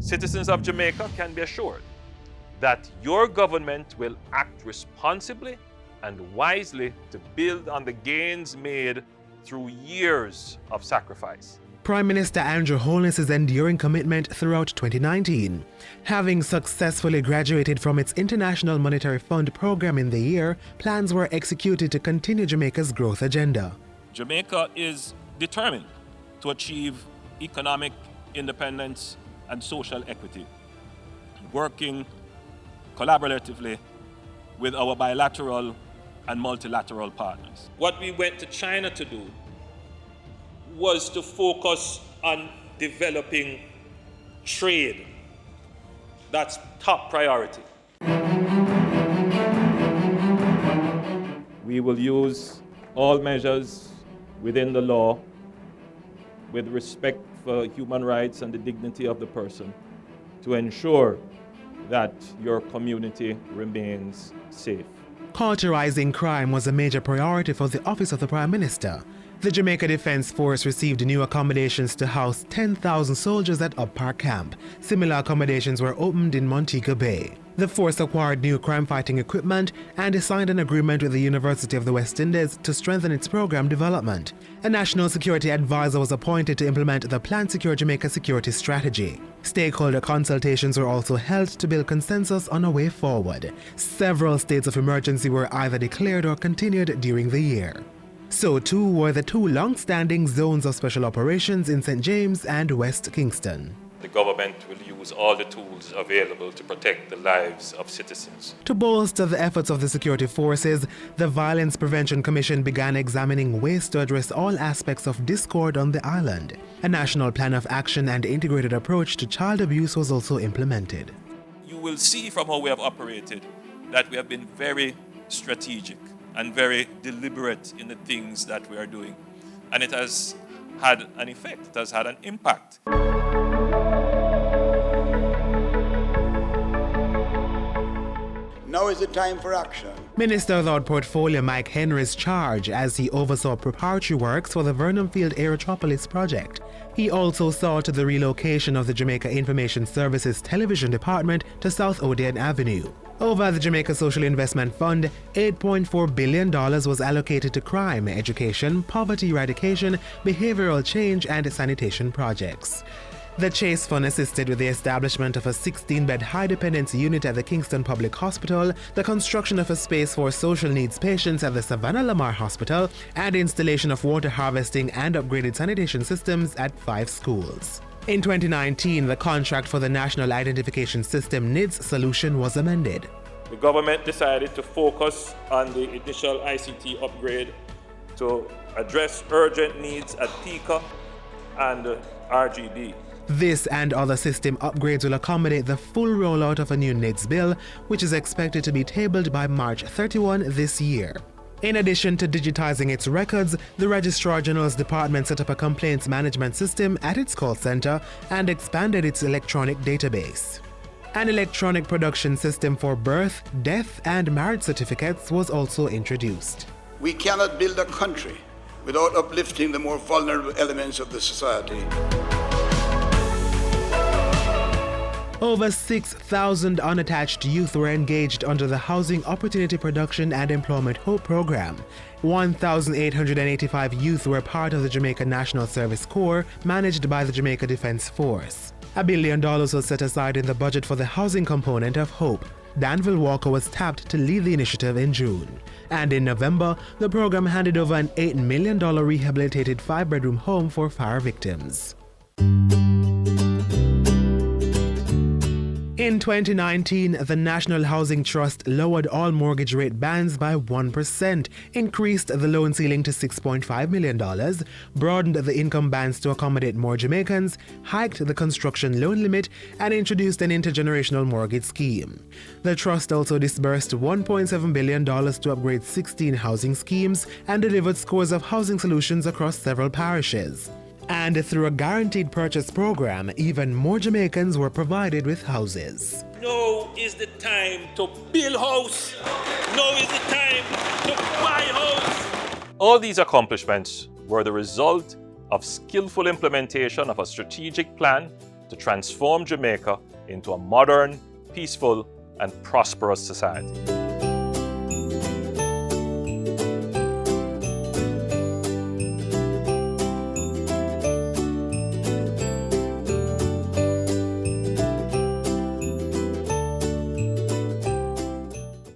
Citizens of Jamaica can be assured that your government will act responsibly and wisely to build on the gains made through years of sacrifice. Prime Minister Andrew Holness's enduring commitment throughout 2019. Having successfully graduated from its International Monetary Fund program in the year, plans were executed to continue Jamaica's growth agenda. Jamaica is determined to achieve economic independence and social equity, working collaboratively with our bilateral and multilateral partners. What we went to China to do was to focus on developing trade. That's top priority. We will use all measures within the law with respect for human rights and the dignity of the person to ensure that your community remains safe. Cauterizing crime was a major priority for the Office of the Prime Minister. The Jamaica Defence Force received new accommodations to house 10,000 soldiers at Up Park Camp. Similar accommodations were opened in Montego Bay. The force acquired new crime-fighting equipment and signed an agreement with the University of the West Indies to strengthen its program development. A national security advisor was appointed to implement the Plan Secure Jamaica security strategy. Stakeholder consultations were also held to build consensus on a way forward. Several states of emergency were either declared or continued during the year. So too were the two long-standing zones of special operations in St. James and West Kingston. The government will use all the tools available to protect the lives of citizens. To bolster the efforts of the security forces, the Violence Prevention Commission began examining ways to address all aspects of discord on the island. A national plan of action and integrated approach to child abuse was also implemented. You will see from how we have operated that we have been very strategic and very deliberate in the things that we are doing. And it has had an effect, it has had an impact. Now is the time for action. Minister without portfolio Mike Henry's charge as he oversaw preparatory works for the Vernonfield Aerotropolis project. He also saw to the relocation of the Jamaica Information Services Television Department to South Odeon Avenue. Over the Jamaica Social Investment Fund, $8.4 billion was allocated to crime, education, poverty eradication, behavioral change, and sanitation projects. The Chase Fund assisted with the establishment of a 16-bed high-dependency unit at the Kingston Public Hospital, the construction of a space for social needs patients at the Savannah Lamar Hospital, and installation of water harvesting and upgraded sanitation systems at 5 schools. In 2019, the contract for the National Identification System NIDS solution was amended. The government decided to focus on the initial ICT upgrade to address urgent needs at PICA and RGB. This and other system upgrades will accommodate the full rollout of a new NIDS bill, which is expected to be tabled by March 31 this year. In addition to digitizing its records, the Registrar General's Department set up a complaints management system at its call center and expanded its electronic database. An electronic production system for birth, death, and marriage certificates was also introduced. We cannot build a country without uplifting the more vulnerable elements of the society. Over 6,000 unattached youth were engaged under the Housing Opportunity Production and Employment Hope program. 1,885 youth were part of the Jamaica National Service Corps, managed by the Jamaica Defence Force. $1 billion was set aside in the budget for the housing component of Hope. Danville Walker was tapped to lead the initiative in June. And in November, the program handed over an $8 million rehabilitated 5-bedroom home for fire victims. In 2019, the National Housing Trust lowered all mortgage rate bands by 1%, increased the loan ceiling to $6.5 million, broadened the income bands to accommodate more Jamaicans, hiked the construction loan limit, and introduced an intergenerational mortgage scheme. The trust also disbursed $1.7 billion to upgrade 16 housing schemes and delivered scores of housing solutions across several parishes. And through a guaranteed purchase program, even more Jamaicans were provided with houses. Now is the time to build house. Now is the time to buy house. All these accomplishments were the result of skillful implementation of a strategic plan to transform Jamaica into a modern, peaceful, and prosperous society.